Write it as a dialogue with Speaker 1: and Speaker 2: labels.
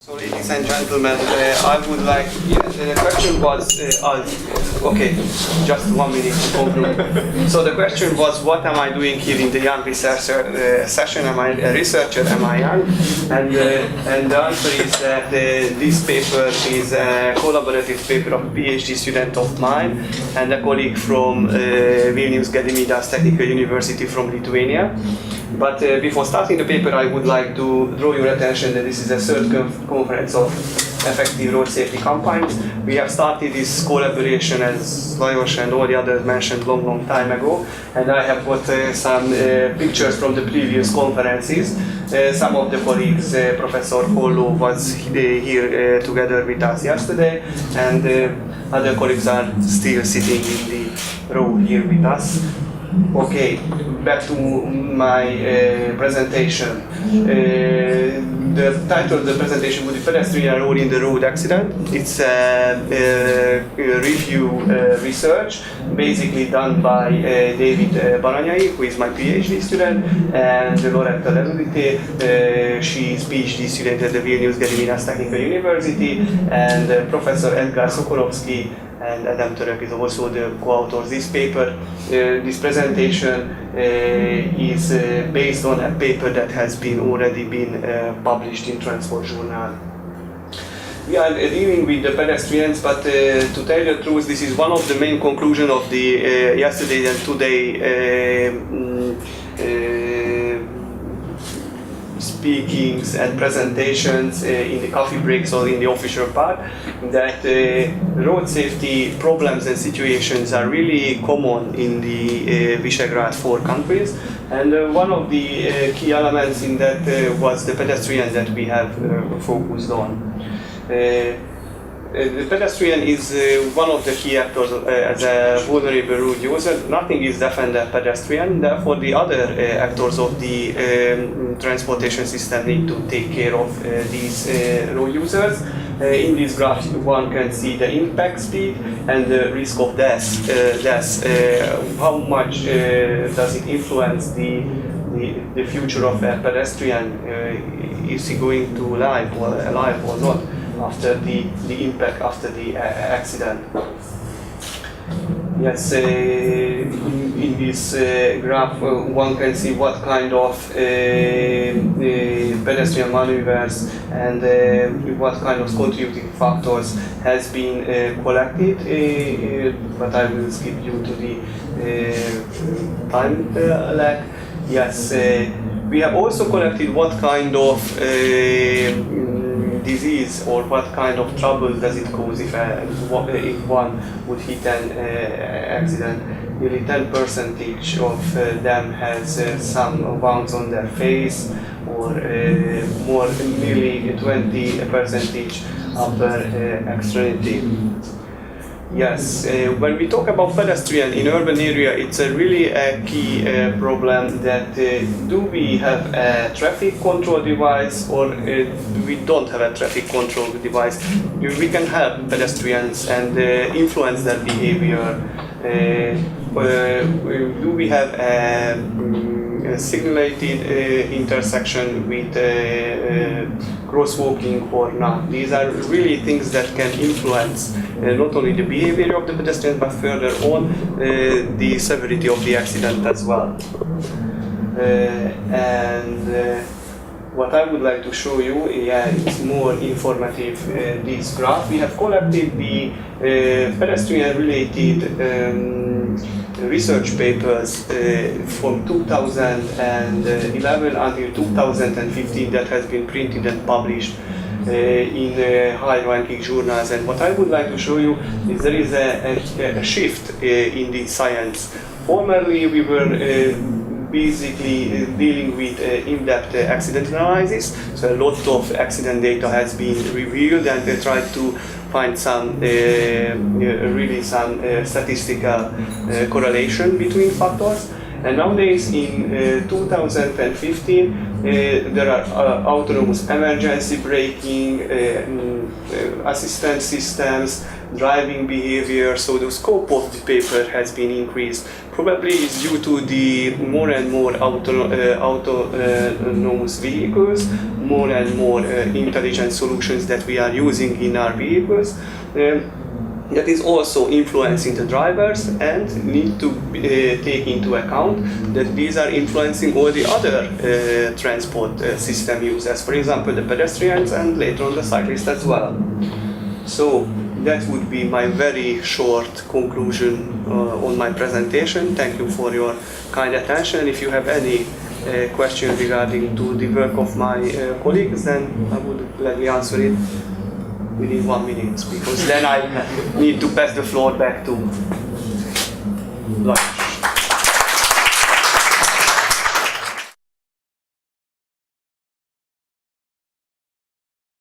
Speaker 1: So, ladies and gentlemen, I would like, the question was, okay, just 1 minute to conclude. So the question was, what am I doing here in the Young Researcher session? Am I a researcher? Am I young? And the answer is that this paper is a collaborative paper of a PhD student of mine and a colleague from Vilnius Gediminas Technical University from Lithuania. But before starting the paper, I would like to draw your attention that this is a third conference of effective road safety campaigns. We have started this collaboration, as Lajos and all the others mentioned, long time ago, and I have got some pictures from the previous conferences. Some of the colleagues, Professor Hollo was here together with us yesterday, and other colleagues are still sitting in the row here with us. Okay, back to my presentation. The title of the presentation would be Pedestrian Role in the Road Accident. It's a review research basically done by David Baranyai, who is my PhD student, and Loretta Lezudite. She is PhD student at the Vilnius Gediminas Technical University, and Professor Edgar Sokolovsky and Adam Török is also the co-authors. This paper, this presentation is based on a paper that has already been published in Transport Journal. We are dealing with the pedestrians, but to tell the truth, this is one of the main conclusions of the yesterday and today speakings and presentations in the coffee breaks or in the official part, that road safety problems and situations are really common in the Visegrad 4 countries, and one of the key elements in that was the pedestrian that we have focused on. The pedestrian is one of the key actors as a vulnerable road user. Nothing is defined a pedestrian, therefore the other actors of the transportation system need to take care of these road users. In this graph one can see the impact speed and the risk of death. How much does it influence the future of a pedestrian? Is he going to alive or not after the impact, after the accident? Yes, in this graph one can see what kind of pedestrian maneuvers and what kind of contributing factors has been collected, but I will skip you to the time lag. Yes, we have also collected what kind of disease or what kind of trouble does it cause if one would hit an accident. Nearly 10% of them has some wounds on their face, or nearly 20% upper extremity. Yes, when we talk about pedestrian in urban area, it's really a key problem that do we have a traffic control device or we don't have a traffic control device. We can help pedestrians and influence their behavior. Do we have a simulated intersection with crosswalking or not? These are really things that can influence not only the behavior of the pedestrian, but further on the severity of the accident as well. What I would like to show you, it's more informative, this graph. We have collected the pedestrian-related research papers from 2011 until 2015 that has been printed and published in high-ranking journals. And what I would like to show you is there is a shift in the science. Formerly, we were basically dealing with in-depth accident analysis. So a lot of accident data has been revealed, and they tried to find some statistical correlation between factors. And nowadays, in 2015, there are autonomous emergency braking, assistance systems, driving behavior, so the scope of the paper has been increased. Probably it's due to the more and more autonomous vehicles, more and more intelligent solutions that we are using in our vehicles. That is also influencing the drivers, and need to take into account that these are influencing all the other transport system users, for example the pedestrians and later on the cyclists as well. So that would be my very short conclusion on my presentation. Thank you for your kind attention. If you have any question regarding to the work of my colleagues, then I would gladly answer it within 1 minute, because then I need to pass the floor back to lunch.